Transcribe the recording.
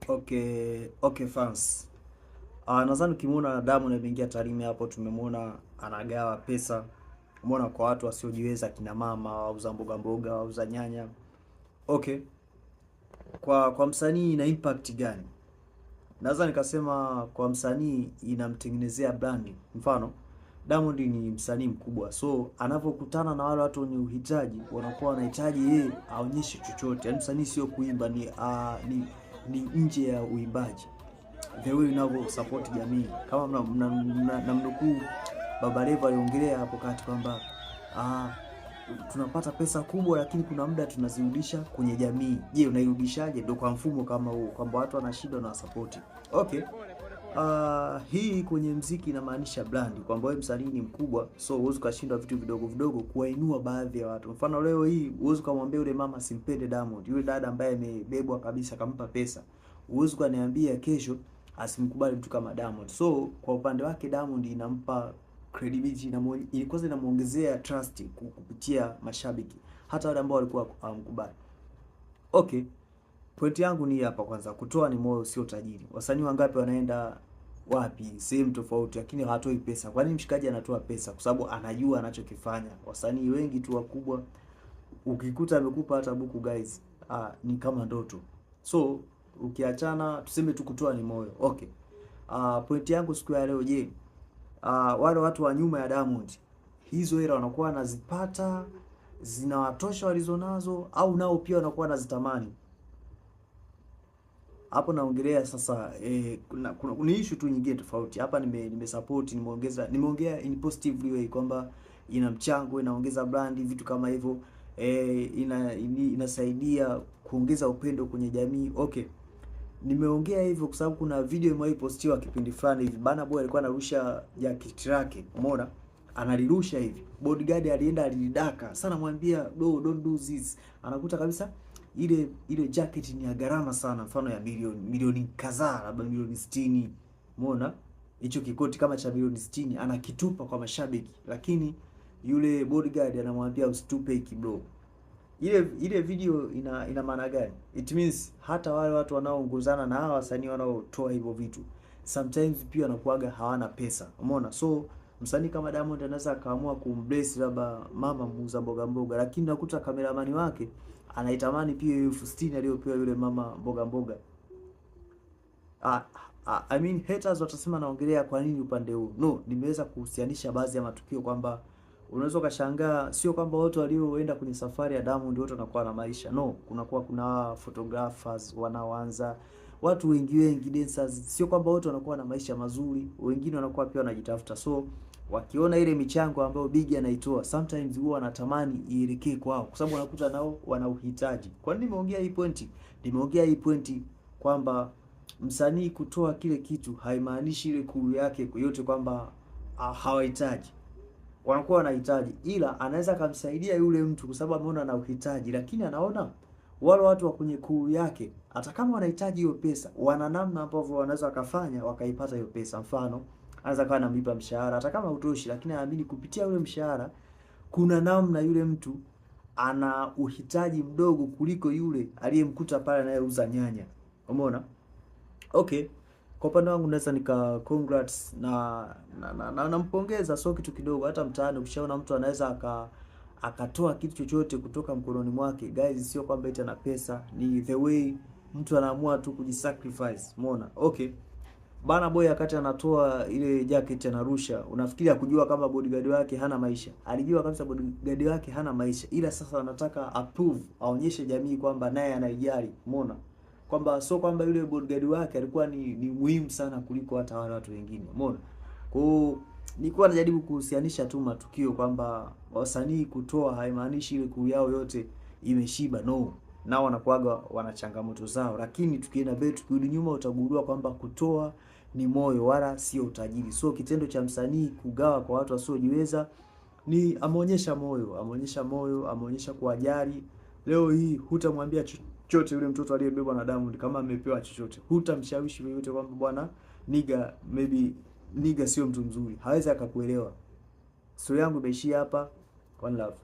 Okay fans. Nadhani ukimwona Diamond ameingia Tarime hapo, tumemwona anagawa pesa. Umeona, kwa watu wasiojiweza, kina mama, wauza mboga mboga, wauza nyanya. Okay. Kwa msanii ina impact gani? Naweza nikasema kwa msanii inamtengenezea brand. Mfano, Diamond ni msanii mkubwa. So, anapokutana na wale watu wenye uhitaji, wanakuwa wanahitaji yeye aonyeshe chochote. Yaani msanii sio kuimba, ni nje ya uimbaji. The way unavyo support jamii, kama mnamnukuu Baba Levo aliongelea hapo kati kwamba tunapata pesa kubwa, lakini kuna muda tunazirudisha kwenye jamii. Je, unairudishaje? Ndio kwa mfumo kama huu, kwamba watu wana shida na support. Okay. Hii kwenye mziki inamaanisha brand, kwamba wewe msanii ni mkubwa, so huwezi ukashindwa vitu vidogo vidogo kuwainua baadhi ya watu. Mfano leo hii huwezi kumwambia yule mama simpende Diamond, yule dada ambaye amebebwa kabisa kampa pesa, huwezi kuniambia kesho asimkubali mtu kama Diamond. So kwa upande wake Diamond inampa credibility na kwanza inamuongezea trust kupitia mashabiki, hata wale ambao walikuwa hawamkubali. Okay. Point yangu ni hapa, kwanza kutoa ni moyo, sio tajiri. Wasanii wangapi wanaenda wapi sehemu tofauti lakini hawatoi pesa? Kwa nini mshikaji anatoa pesa? Kwa sababu anajua anachokifanya. Wasanii wengi tu wakubwa ukikuta amekupa hata buku guys, ni kama ndoto. So ukiachana tuseme tu kutoa ni moyo. Okay. Point yangu siku ya leo, je, wale watu wa nyuma ya Diamond, hizo hela wanakuwa wanazipata zinawatosha walizonazo, au nao pia wanakuwa wanazitamani? Hapo naongelea sasa kuna issue tu nyingine tofauti. Hapa support, nimeongea in positive way kwamba ina mchango, inaongeza brand, vitu kama hivyo, inasaidia kuongeza upendo kwenye jamii. Okay. Nimeongea hivyo kwa sababu kuna video imewahi postiwa kipindi fulani hivi. Bana Boy alikuwa anarusha jacket lake. Umeona? Analirusha hivi. Bodyguard alienda alidaka. Sana mwambia, "No, don't do this." Anakuta kabisa ile jacket ni ya gharama sana, mfano ya milioni kadhaa, labda milioni 60. Umeona? Hicho kikoti kama cha milioni 60 anakitupa kwa mashabiki. Lakini yule bodyguard anamwambia usitupe hiki bro. Ile video ina maana gani? It means hata wale watu wanaoongozana na hawa wasanii wanaotoa hivyo vitu sometimes pia wanakuaga hawana pesa. Umeona? So msanii kama Diamond anaweza akaamua kumbless labda mama muuza mboga mboga, lakini nakuta kameramani wake anaitamani pia 60,000 aliyopewa yule mama mboga mboga. I mean haters watasema naongelea kwa nini upande huu. No, nimeweza kuhusianisha baadhi ya matukio kwamba unaweza ukashangaa sio kwamba watu walioenda kwenye safari ya Diamond wote wanakuwa na maisha. No, kuna photographers wanaoanza, watu wengi dancers, sio kwamba wote wanakuwa na maisha mazuri, wengine wanakuwa pia wanajitafuta. So wakiona ile michango ambayo Big anaitoa, sometimes huwa wanatamani ielekee kwao, kwa sababu wanakuta nao wana uhitaji. Kwa nini nimeongea hii point? Nimeongea hii point kwamba msanii kutoa kile kitu haimaanishi ile kuru yake yote kwamba hawahitaji. Wanakuwa wanahitaji, ila anaweza kumsaidia yule mtu kwa sababu ameona ana uhitaji, lakini anaona wale watu wa kwenye kuru yake hata kama wanahitaji hiyo pesa, wana namna ambavyo wanaweza kufanya wakaipata hiyo pesa. Mfano, anaweza kawa anamlipa mshahara hata kama utoshi, lakini anaamini kupitia ule mshahara kuna namna yule mtu ana uhitaji mdogo kuliko yule aliyemkuta pale anayeuza nyanya. Umeona? Okay. Kwa upande wangu naweza nika congrats na nampongeza, sio kitu kidogo. Hata mtaani ukishaona mtu anaweza akatoa kitu chochote kutoka mkononi mwake, guys, sio kwamba eti ana pesa, ni the way mtu anaamua tu kujisacrifice. Umeona? Okay. Bana Boy wakati anatoa ile jacket anarusha, unafikiri akujua kama bodyguard wake hana maisha? Alijua kabisa bodyguard wake hana maisha, ila sasa anataka approve, aonyeshe jamii kwamba naye anaijali. Umeona? Kwamba sio kwamba yule bodyguard wake alikuwa ni muhimu sana kuliko hata wale watu wengine. Umeona? Kwa hiyo nilikuwa najaribu kuhusianisha tu matukio kwamba wasanii kutoa haimaanishi ile kuu yao yote imeshiba. No, nao wanakuaga wana changamoto zao, lakini tukienda mbele, tukirudi nyuma, utagundua kwamba kutoa ni moyo wala sio utajiri. So kitendo cha msanii kugawa kwa watu wasiojiweza ni ameonyesha moyo, ameonyesha kuwajali. Leo hii hutamwambia chochote yule mtoto aliyebebwa na Diamond kama amepewa chochote. Hutamshawishi yoyote kwamba bwana niga sio mtu mzuri. Hawezi akakuelewa. Story yangu imeishia hapa. One love.